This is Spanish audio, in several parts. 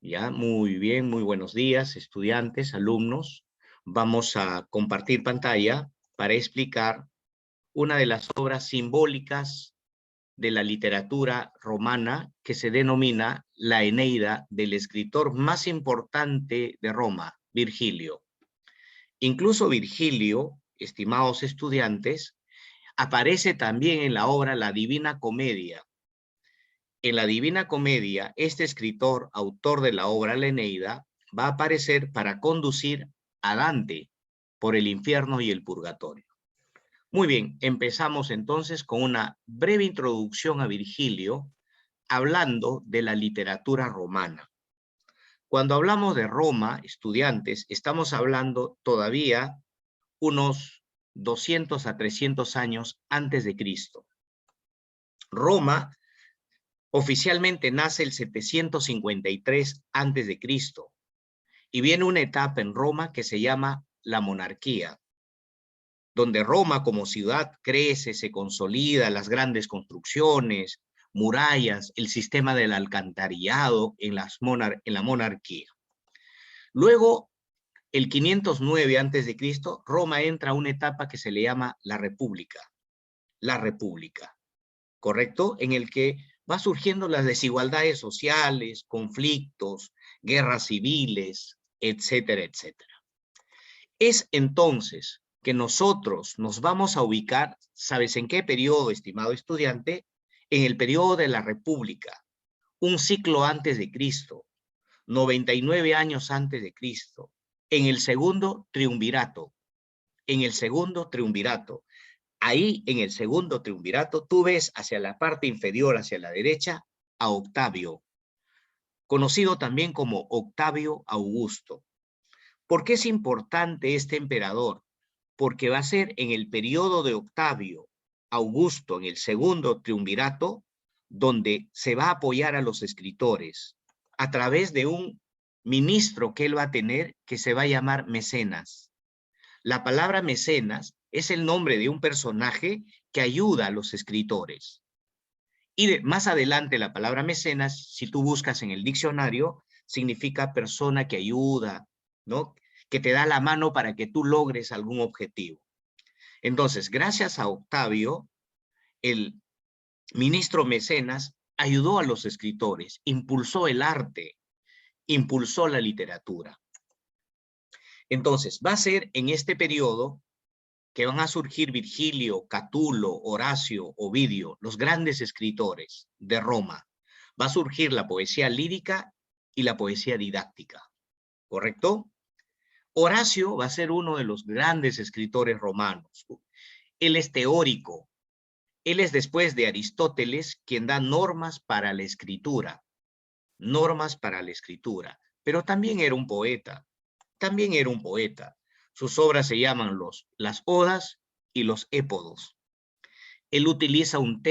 Ya, muy bien, muy buenos días, estudiantes, alumnos. Vamos a compartir pantalla para explicar una de las obras simbólicas de la literatura romana que se denomina la Eneida del escritor más importante de Roma, Virgilio. Incluso Virgilio, estimados estudiantes, aparece también en la obra La Divina Comedia. En la Divina Comedia, este escritor, autor de la obra La Eneida, va a aparecer para conducir a Dante por el infierno y el purgatorio. Muy bien, empezamos entonces con una breve introducción a Virgilio, hablando de la literatura romana. Cuando hablamos de Roma, estudiantes, estamos hablando todavía unos 200 a 300 años antes de Cristo. Roma oficialmente nace el 753 antes de Cristo y viene una etapa en Roma que se llama la monarquía, donde Roma como ciudad crece, se consolida, las grandes construcciones, murallas, el sistema del alcantarillado en la monarquía. Luego, el 509 antes de Cristo, Roma entra a una etapa que se le llama la república, ¿correcto? En el que va surgiendo las desigualdades sociales, conflictos, guerras civiles, etcétera, etcétera. Es entonces que nosotros nos vamos a ubicar, ¿sabes en qué periodo, estimado estudiante? En el periodo de la República, un ciclo antes de Cristo, 99 años antes de Cristo, en el segundo triunvirato, Ahí, en el segundo triunvirato, tú ves hacia la parte inferior, hacia la derecha, a Octavio, conocido también como Octavio Augusto. ¿Por qué es importante este emperador? Porque va a ser en el periodo de Octavio Augusto, en el segundo triunvirato, donde se va a apoyar a los escritores a través de un ministro que él va a tener que se va a llamar Mecenas. La palabra mecenas es el nombre de un personaje que ayuda a los escritores. Y más adelante la palabra mecenas, si tú buscas en el diccionario, significa persona que ayuda, ¿no? Que te da la mano para que tú logres algún objetivo. Entonces, gracias a Octavio, el ministro Mecenas ayudó a los escritores, impulsó el arte, impulsó la literatura. Entonces, va a ser en este periodo que van a surgir Virgilio, Catulo, Horacio, Ovidio, los grandes escritores de Roma. Va a surgir la poesía lírica y la poesía didáctica, ¿correcto? Horacio va a ser uno de los grandes escritores romanos. Él es teórico. Él es después de Aristóteles quien da normas para la escritura. Normas para la escritura. Pero también era un poeta. También era un poeta. Sus obras se llaman las odas y los épodos. Él utiliza un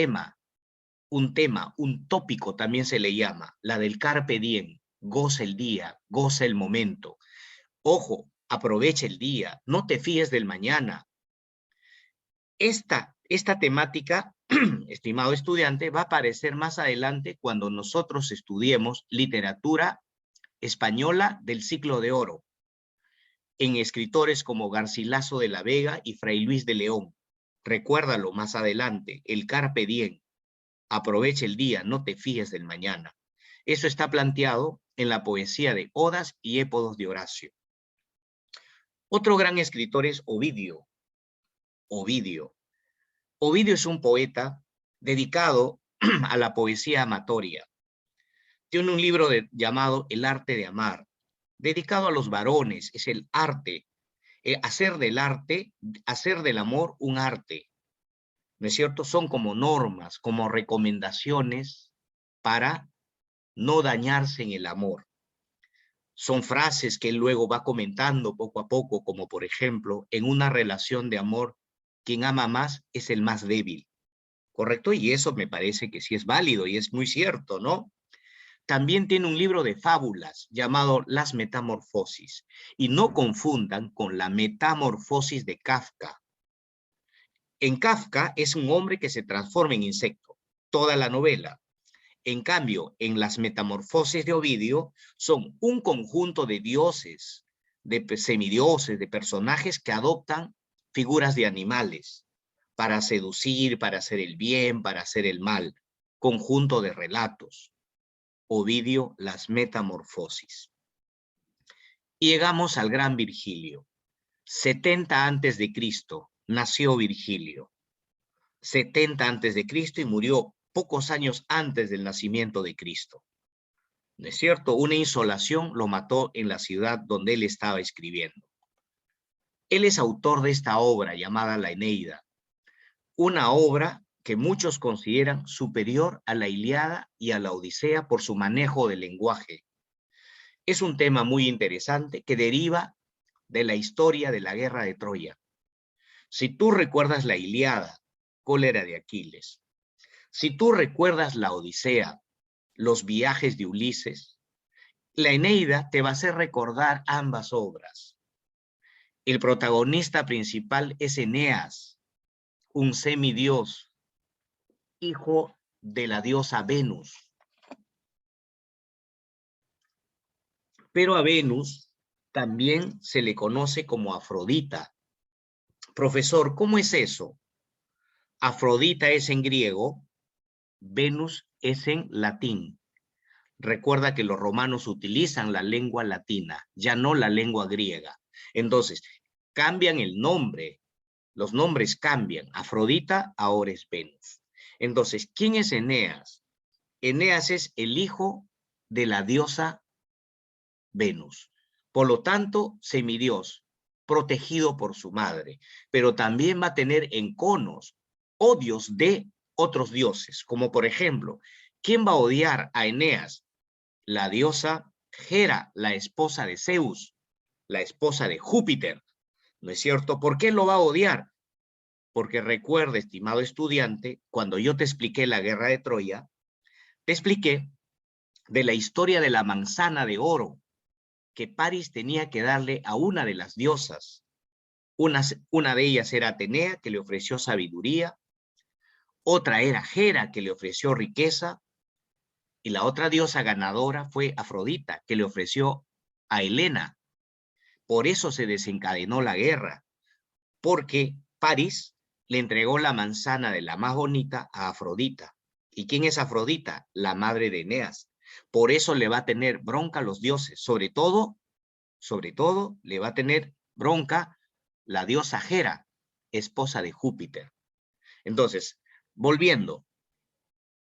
tópico también se le llama, la del carpe diem, goza el día, goza el momento. Ojo, aprovecha el día, no te fíes del mañana. Esta temática, estimado estudiante, va a aparecer más adelante cuando nosotros estudiemos literatura española del siglo de oro, en escritores como Garcilaso de la Vega y Fray Luis de León. Recuérdalo más adelante, el carpe diem, aprovecha el día, no te fíes del mañana. Eso está planteado en la poesía de Odas y Épodos de Horacio. Otro gran escritor es Ovidio. Ovidio es un poeta dedicado a la poesía amatoria. Tiene un libro llamado El arte de amar, dedicado a los varones, es el arte, hacer del amor un arte, ¿no es cierto? Son como normas, como recomendaciones para no dañarse en el amor. Son frases que él luego va comentando poco a poco, como por ejemplo, en una relación de amor, quien ama más es el más débil, ¿correcto? Y eso me parece que sí es válido y es muy cierto, ¿no? También tiene un libro de fábulas llamado Las Metamorfosis. Y no confundan con la Metamorfosis de Kafka. En Kafka es un hombre que se transforma en insecto, toda la novela. En cambio, en las Metamorfosis de Ovidio son un conjunto de dioses, de semidioses, de personajes que adoptan figuras de animales para seducir, para hacer el bien, para hacer el mal. Conjunto de relatos. Ovidio, las Metamorfosis. Y llegamos al gran Virgilio. 70 antes de Cristo nació Virgilio. 70 antes de Cristo y murió pocos años antes del nacimiento de Cristo. ¿No es cierto? Una insolación lo mató en la ciudad donde él estaba escribiendo. Él es autor de esta obra llamada La Eneida, una obra que muchos consideran superior a la Ilíada y a la Odisea por su manejo del lenguaje. Es un tema muy interesante que deriva de la historia de la guerra de Troya. Si tú recuerdas la Ilíada, cólera de Aquiles. Si tú recuerdas la Odisea, los viajes de Ulises, la Eneida te va a hacer recordar ambas obras. El protagonista principal es Eneas, un semidios, hijo de la diosa Venus. Pero a Venus también se le conoce como Afrodita. Profesor, ¿cómo es eso? Afrodita es en griego, Venus es en latín. Recuerda que los romanos utilizan la lengua latina, ya no la lengua griega. Entonces, cambian el nombre, los nombres cambian. Afrodita ahora es Venus. Entonces, ¿quién es Eneas? Eneas es el hijo de la diosa Venus. Por lo tanto, semidios, protegido por su madre, pero también va a tener enconos, odios de otros dioses, como por ejemplo, ¿quién va a odiar a Eneas? La diosa Hera, la esposa de Zeus, la esposa de Júpiter, ¿no es cierto? ¿Por qué lo va a odiar? Porque recuerda, estimado estudiante, cuando yo te expliqué la guerra de Troya, te expliqué de la historia de la manzana de oro que París tenía que darle a una de las diosas. Una de ellas era Atenea, que le ofreció sabiduría, otra era Hera, que le ofreció riqueza, y la otra diosa ganadora fue Afrodita, que le ofreció a Helena. Por eso se desencadenó la guerra, porque París le entregó la manzana de la más bonita a Afrodita. ¿Y quién es Afrodita? La madre de Eneas. Por eso le va a tener bronca a los dioses, sobre todo le va a tener bronca la diosa Hera, esposa de Júpiter. Entonces, volviendo,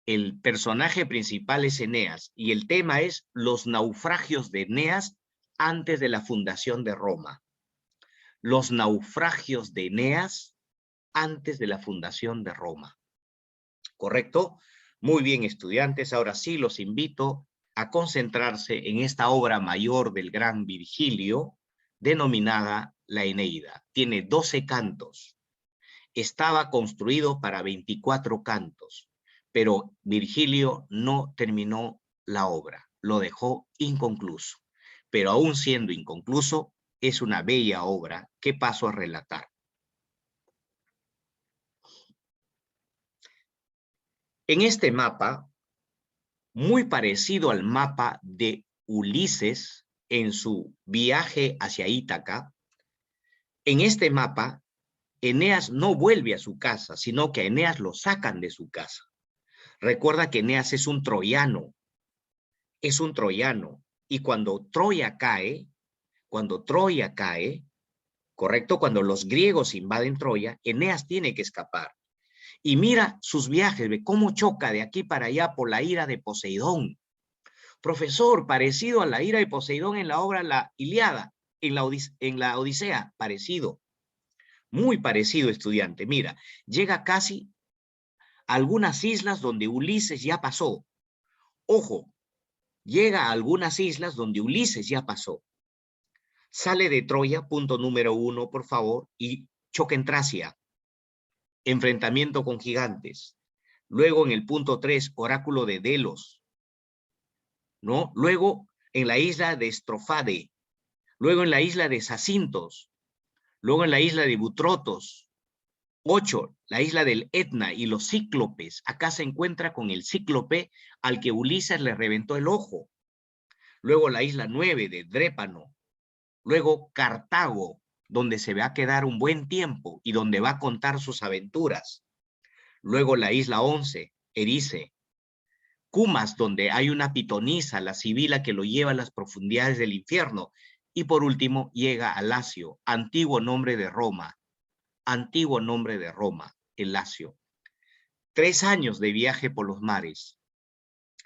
el personaje principal es Eneas y el tema es los naufragios de Eneas antes de la fundación de Roma. Los naufragios de Eneas antes de la fundación de Roma. ¿Correcto? Muy bien, estudiantes. Ahora sí los invito a concentrarse en esta obra mayor del gran Virgilio, denominada La Eneida. Tiene 12 cantos. Estaba construido para 24 cantos, pero Virgilio no terminó la obra, lo dejó inconcluso. Pero aún siendo inconcluso, es una bella obra que paso a relatar. En este mapa, muy parecido al mapa de Ulises en su viaje hacia Ítaca, en este mapa, Eneas no vuelve a su casa, sino que a Eneas lo sacan de su casa. Recuerda que Eneas es un troyano, y cuando Troya cae, correcto, cuando los griegos invaden Troya, Eneas tiene que escapar. Y mira sus viajes, ve cómo choca de aquí para allá por la ira de Poseidón. Profesor, parecido a la ira de Poseidón en la obra La Ilíada, en la Odisea, parecido. Muy parecido, estudiante. Mira, llega casi a algunas islas donde Ulises ya pasó. Ojo, llega a algunas islas donde Ulises ya pasó. Sale de Troya, punto número 1, por favor, y choca en Tracia. Enfrentamiento con gigantes. Luego en el punto 3, oráculo de Delos, ¿no? Luego en la isla de Estrofade. Luego en la isla de Zacintos. Luego en la isla de Butrotos. 8, la isla del Etna y los cíclopes. Acá se encuentra con el cíclope al que Ulises le reventó el ojo. Luego la isla 9 de Drépano. Luego Cartago, donde se va a quedar un buen tiempo y donde va a contar sus aventuras. Luego la isla 11, Erice. Cumas, donde hay una pitonisa, la sibila que lo lleva a las profundidades del infierno. Y por último llega a Lacio, antiguo nombre de Roma. Antiguo nombre de Roma, el Lacio. 3 años de viaje por los mares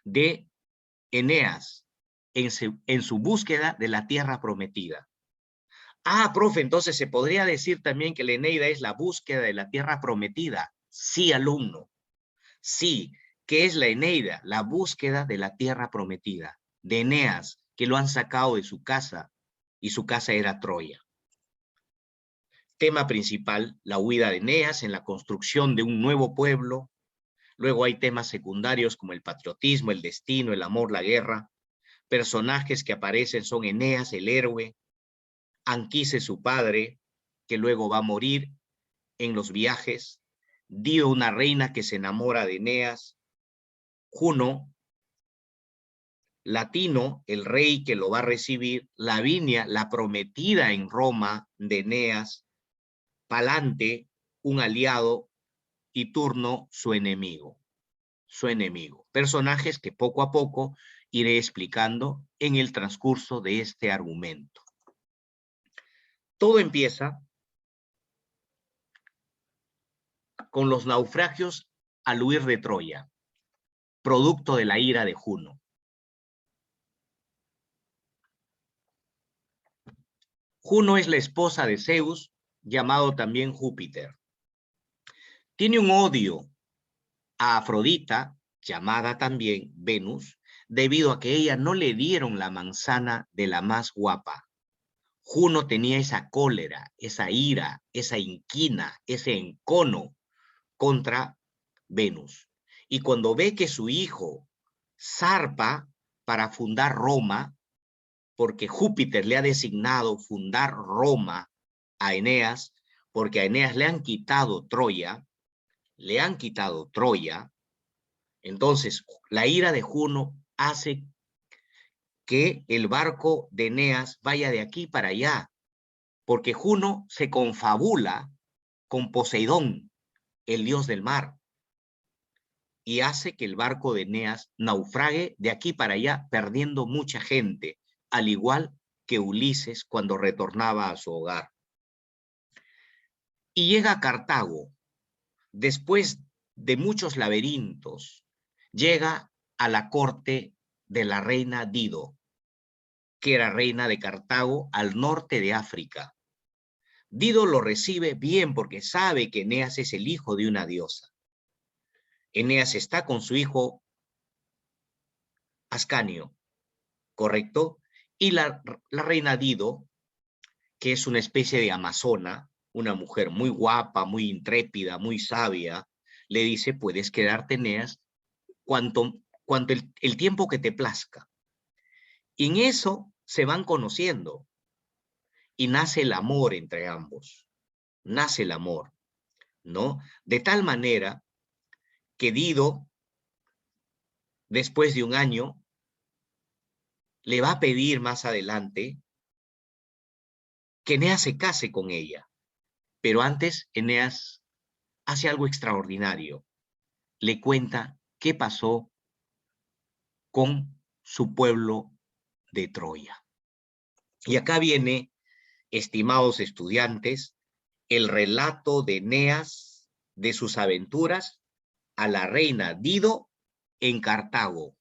de Eneas en su búsqueda de la tierra prometida. Ah, profe, entonces se podría decir también que la Eneida es la búsqueda de la tierra prometida. Sí, alumno. Sí, ¿qué es la Eneida? La búsqueda de la tierra prometida, de Eneas, que lo han sacado de su casa, y su casa era Troya. Tema principal, la huida de Eneas en la construcción de un nuevo pueblo. Luego hay temas secundarios como el patriotismo, el destino, el amor, la guerra. Personajes que aparecen son Eneas, el héroe, Anquises, su padre, que luego va a morir en los viajes, Dio, una reina que se enamora de Eneas, Juno, Latino, el rey que lo va a recibir, Lavinia, la prometida en Roma de Eneas, Palante, un aliado, y Turno, su enemigo. Su enemigo. Personajes que poco a poco iré explicando en el transcurso de este argumento. Todo empieza con los naufragios al huir de Troya, producto de la ira de Juno. Juno es la esposa de Zeus, llamado también Júpiter. Tiene un odio a Afrodita, llamada también Venus, debido a que ella no le dieron la manzana de la más guapa. Juno tenía esa cólera, esa ira, esa inquina, ese encono contra Venus. Y cuando ve que su hijo zarpa para fundar Roma, porque Júpiter le ha designado fundar Roma a Eneas, porque a Eneas le han quitado Troya, entonces la ira de Juno hace que el barco de Eneas vaya de aquí para allá, porque Juno se confabula con Poseidón, el dios del mar, y hace que el barco de Eneas naufrague de aquí para allá, perdiendo mucha gente, al igual que Ulises cuando retornaba a su hogar. Y llega a Cartago, después de muchos laberintos, llega a la corte de la reina Dido, que era reina de Cartago al norte de África. Dido lo recibe bien porque sabe que Eneas es el hijo de una diosa. Eneas está con su hijo Ascanio, ¿correcto? Y la reina Dido, que es una especie de amazona, una mujer muy guapa, muy intrépida, muy sabia, le dice, puedes quedarte, Eneas, cuanto el tiempo que te plazca. Y en eso se van conociendo y nace el amor entre ambos. Nace el amor, ¿no? De tal manera que Dido, después de un año, le va a pedir más adelante que Eneas se case con ella. Pero antes, Eneas hace algo extraordinario. Le cuenta qué pasó con su pueblo de Troya. Y acá viene, estimados estudiantes, el relato de Eneas, de sus aventuras a la reina Dido en Cartago.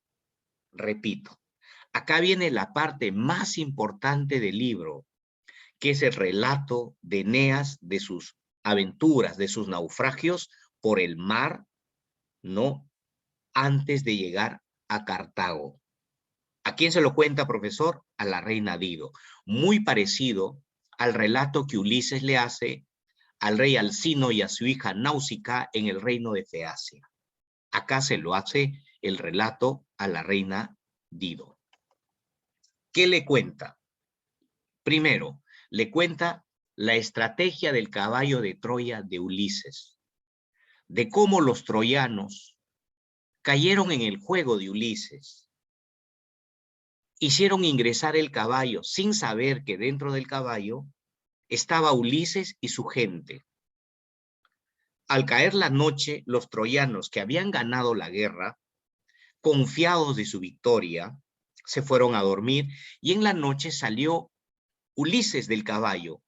Repito, acá viene la parte más importante del libro, que es el relato de Eneas, de sus aventuras, de sus naufragios por el mar, ¿no? Antes de llegar a Cartago. ¿A quién se lo cuenta, profesor? A la reina Dido. Muy parecido al relato que Ulises le hace al rey Alcino y a su hija Náusica en el reino de Feacia. Acá se lo hace el relato a la reina Dido. ¿Qué le cuenta? Primero, le cuenta la estrategia del caballo de Troya de Ulises, de cómo los troyanos cayeron en el juego de Ulises. Hicieron ingresar el caballo sin saber que dentro del caballo estaba Ulises y su gente. Al caer la noche, los troyanos que habían ganado la guerra, confiados de su victoria, se fueron a dormir y en la noche salió Ulises del caballo,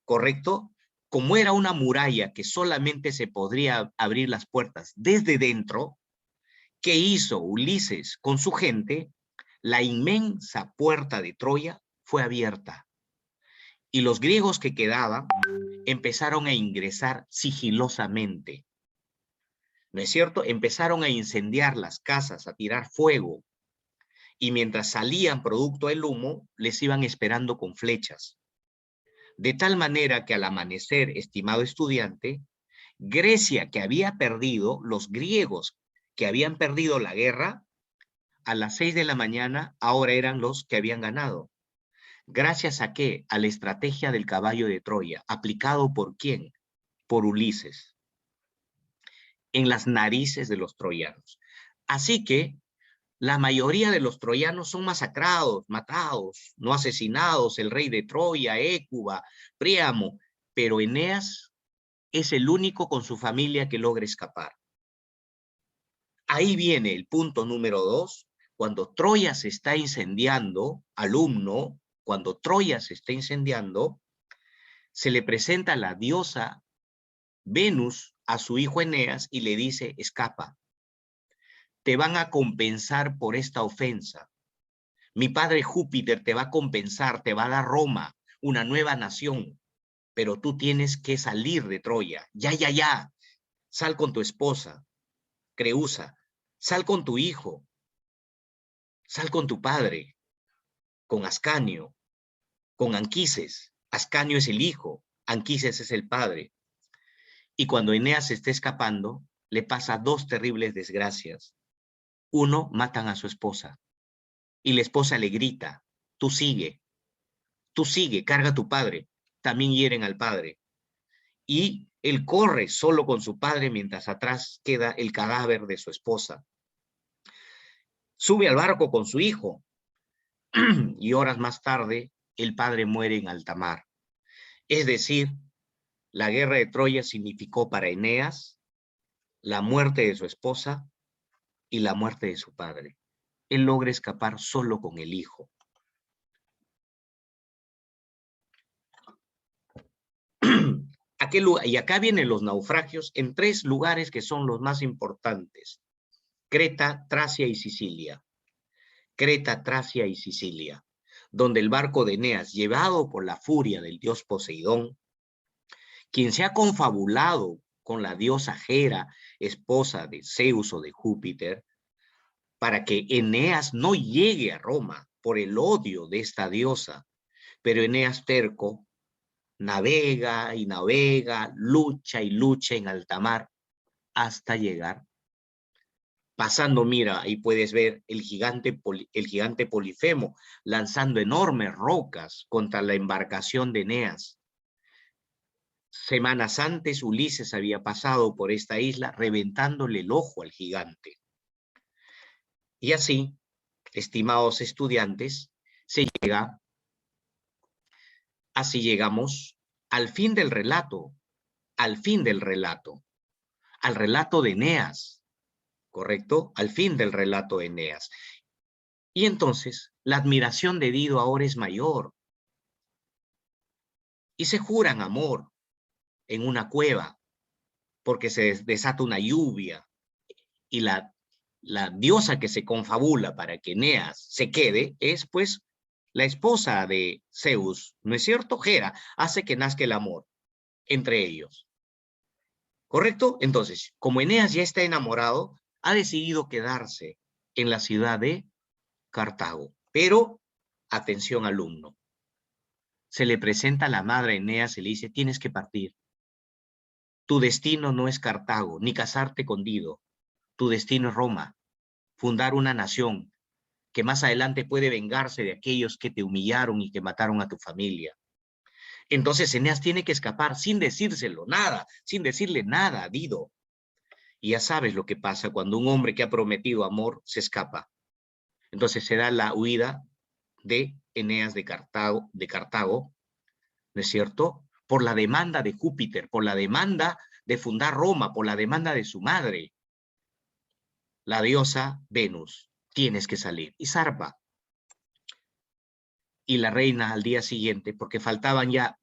¿correcto? Como era una muralla que solamente se podría abrir las puertas desde dentro, ¿qué hizo Ulises con su gente? La inmensa puerta de Troya fue abierta y los griegos que quedaban empezaron a ingresar sigilosamente. ¿No es cierto? Empezaron a incendiar las casas, a tirar fuego, y mientras salían producto del humo, les iban esperando con flechas. De tal manera que al amanecer, estimado estudiante, Grecia, que había perdido, los griegos que habían perdido la guerra, a las 6 de la mañana, ahora eran los que habían ganado. ¿Gracias a qué? A la estrategia del caballo de Troya, aplicado ¿por quién? Por Ulises, en las narices de los troyanos. Así que la mayoría de los troyanos son masacrados, matados, no asesinados, el rey de Troya, Hécuba, Príamo, pero Eneas es el único con su familia que logra escapar. Ahí viene el punto número 2, cuando Troya se está incendiando, alumno, cuando Troya se está incendiando, se le presenta la diosa Venus a su hijo Eneas y le dice, escapa, te van a compensar por esta ofensa. Mi padre Júpiter te va a compensar, te va a dar Roma, una nueva nación, pero tú tienes que salir de Troya. Ya. Sal con tu esposa, Creusa, sal con tu hijo, sal con tu padre, con Ascanio, con Anquises. Ascanio es el hijo, Anquises es el padre. Y cuando Eneas se está escapando, le pasa 2 terribles desgracias. Uno, matan a su esposa. Y la esposa le grita, tú sigue, carga a tu padre. También hieren al padre. Y él corre solo con su padre mientras atrás queda el cadáver de su esposa. Sube al barco con su hijo y horas más tarde el padre muere en alta mar. Es decir, la guerra de Troya significó para Eneas la muerte de su esposa y la muerte de su padre. Él logra escapar solo con el hijo. Y acá vienen los naufragios en 3 lugares que son los más importantes: Creta, Tracia y Sicilia. Creta, Tracia y Sicilia, donde el barco de Eneas, llevado por la furia del dios Poseidón, quien se ha confabulado con la diosa Hera, esposa de Zeus o de Júpiter, para que Eneas no llegue a Roma por el odio de esta diosa. Pero Eneas terco navega y navega, lucha y lucha en alta mar hasta llegar. Pasando, mira, ahí puedes ver el gigante Polifemo lanzando enormes rocas contra la embarcación de Eneas. Semanas antes Ulises había pasado por esta isla reventándole el ojo al gigante. Y así, estimados estudiantes, así llegamos al fin del relato, al relato de Eneas, ¿correcto? Al fin del relato de Eneas. Y entonces, la admiración de Dido ahora es mayor. Y se juran amor en una cueva, porque se desata una lluvia, y la diosa que se confabula para que Eneas se quede es, pues, la esposa de Zeus, ¿no es cierto? Hera hace que nazca el amor entre ellos. ¿Correcto? Entonces, como Eneas ya está enamorado, ha decidido quedarse en la ciudad de Cartago. Pero, atención alumno, se le presenta a la madre a Eneas y le dice, tienes que partir. Tu destino no es Cartago, ni casarte con Dido. Tu destino es Roma, fundar una nación que más adelante puede vengarse de aquellos que te humillaron y que mataron a tu familia. Entonces Eneas tiene que escapar sin decírselo, nada, sin decirle nada a Dido. Y ya sabes lo que pasa cuando un hombre que ha prometido amor se escapa. Entonces se da la huida de Eneas de Cartago, ¿no es cierto? Por la demanda de Júpiter, por la demanda de fundar Roma, por la demanda de su madre, la diosa Venus. Tienes que salir. Y zarpa. Y la reina al día siguiente, porque faltaban ya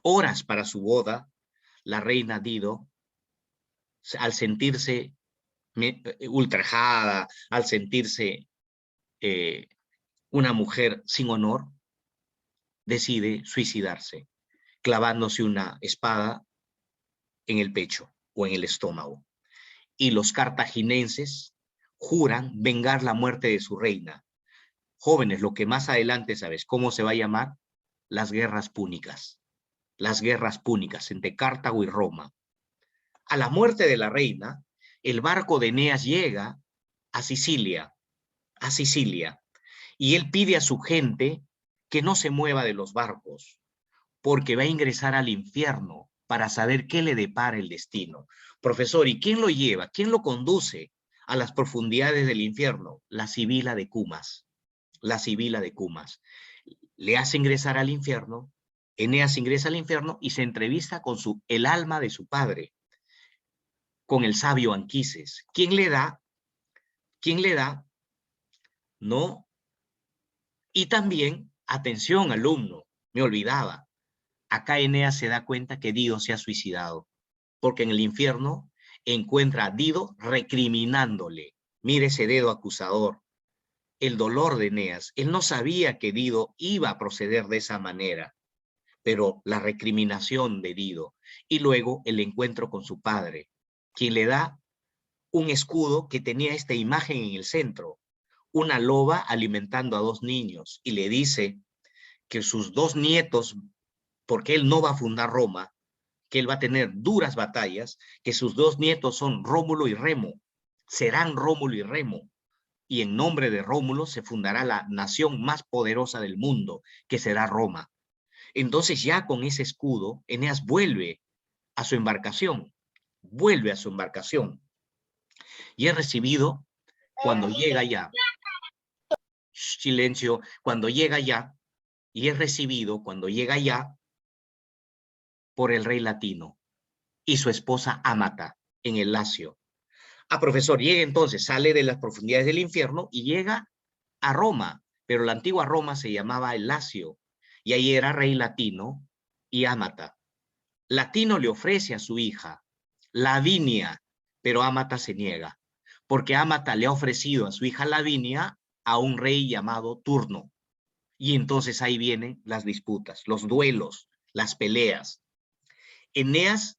horas para su boda, la reina Dido, al sentirse ultrajada, al sentirse una mujer sin honor, decide suicidarse, clavándose una espada en el pecho o en el estómago. Y los cartaginenses juran vengar la muerte de su reina. Jóvenes, lo que más adelante sabes, ¿cómo se va a llamar? Las guerras púnicas. Las guerras púnicas entre Cartago y Roma. A la muerte de la reina, el barco de Eneas llega a Sicilia, y él pide a su gente que no se mueva de los barcos, porque va a ingresar al infierno para saber qué le depara el destino. Profesor, ¿y quién lo lleva? ¿Quién lo conduce a las profundidades del infierno? La Sibila de Cumas. La Sibila de Cumas. Le hace ingresar al infierno, Eneas ingresa al infierno y se entrevista con el alma de su padre, con el sabio Anquises. ¿Quién le da? ¿Quién le da? No. Y también, atención alumno, me olvidaba, acá Eneas se da cuenta que Dido se ha suicidado, porque en el infierno encuentra a Dido recriminándole. Mire ese dedo acusador, el dolor de Eneas. Él no sabía que Dido iba a proceder de esa manera, pero la recriminación de Dido, y luego el encuentro con su padre, quien le da un escudo que tenía esta imagen en el centro, una loba alimentando a dos niños, y le dice que sus dos nietos, porque él no va a fundar Roma, que él va a tener duras batallas, que sus dos nietos son Rómulo y Remo, serán Rómulo y Remo, y en nombre de Rómulo se fundará la nación más poderosa del mundo, que será Roma. Entonces ya con ese escudo, Eneas vuelve a su embarcación, y es recibido cuando llega ya, silencio, cuando llega ya, y es recibido cuando llega ya por el rey latino y su esposa Ámata en el Lacio. Profesor, llega entonces, sale de las profundidades del infierno y llega a Roma, pero la antigua Roma se llamaba el Lacio, y ahí era rey Latino y Ámata. Latino le ofrece a su hija, Lavinia, pero Ámata se niega, porque Ámata le ha ofrecido a su hija Lavinia a un rey llamado Turno. Y entonces ahí vienen las disputas, los duelos, las peleas. Eneas,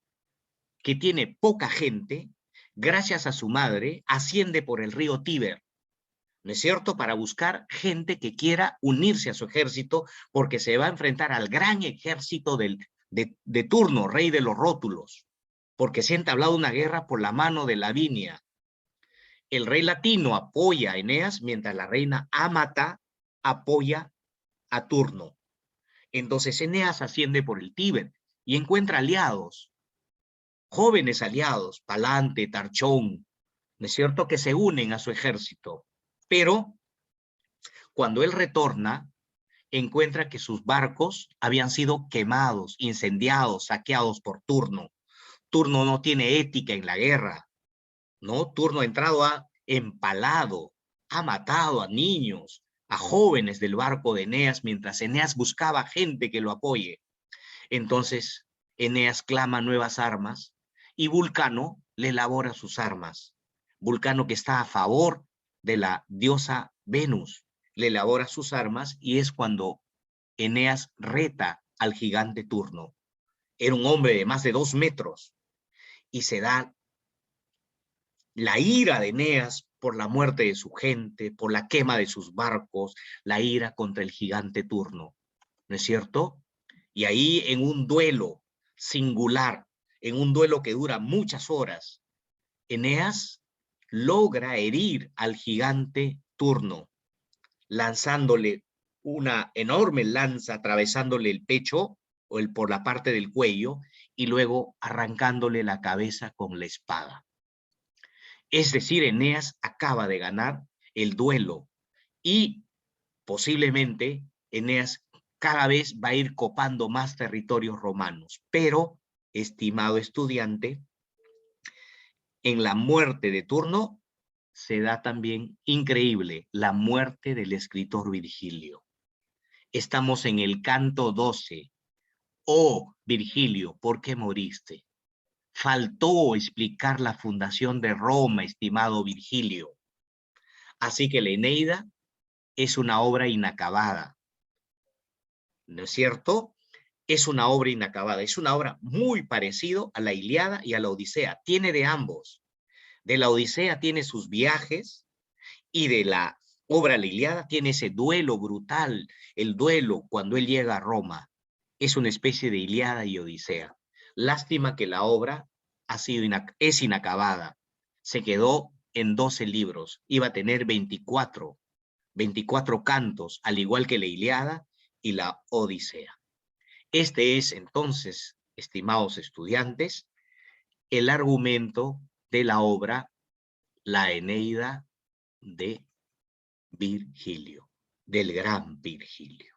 que tiene poca gente, gracias a su madre, asciende por el río Tíber, ¿no es cierto?, para buscar gente que quiera unirse a su ejército, porque se va a enfrentar al gran ejército de Turno, rey de los rótulos, porque se ha entablado una guerra por la mano de Lavinia. El rey latino apoya a Eneas, mientras la reina Ámata apoya a Turno. Entonces Eneas asciende por el Tíber y encuentra aliados, jóvenes aliados, Palante, Tarchón, ¿no es cierto?, que se unen a su ejército. Pero cuando él retorna, encuentra que sus barcos habían sido quemados, incendiados, saqueados por Turno. Turno no tiene ética en la guerra, ¿no? Turno ha entrado, ha empalado, ha matado a niños, a jóvenes del barco de Eneas, mientras Eneas buscaba gente que lo apoye. Entonces Eneas clama nuevas armas y Vulcano le elabora sus armas. Vulcano, que está a favor de la diosa Venus, le elabora sus armas, y es cuando Eneas reta al gigante Turno. Era un hombre de más de 2 metros y se da la ira de Eneas por la muerte de su gente, por la quema de sus barcos, la ira contra el gigante Turno, ¿no es cierto? Y ahí, en un duelo singular, en un duelo que dura muchas horas, Eneas logra herir al gigante Turno, lanzándole una enorme lanza, atravesándole el pecho, por la parte del cuello y luego arrancándole la cabeza con la espada. Es decir, Eneas acaba de ganar el duelo y posiblemente Eneas cada vez va a ir copando más territorios romanos. Pero, estimado estudiante, en la muerte de Turno se da también increíble la muerte del escritor Virgilio. Estamos en el canto 12. Oh, Virgilio, ¿por qué moriste? Faltó explicar la fundación de Roma, estimado Virgilio. Así que la Eneida es una obra inacabada, ¿no es cierto? Es una obra inacabada, es una obra muy parecida a la Ilíada y a la Odisea. Tiene de ambos. De la Odisea tiene sus viajes y de la obra La Ilíada tiene ese duelo brutal, el duelo cuando él llega a Roma. Es una especie de Ilíada y Odisea. Lástima que la obra es inacabada. Se quedó en 12 libros. Iba a tener 24 cantos, al igual que la Ilíada y la Odisea. Este es entonces, estimados estudiantes, el argumento de la obra La Eneida de Virgilio, del gran Virgilio.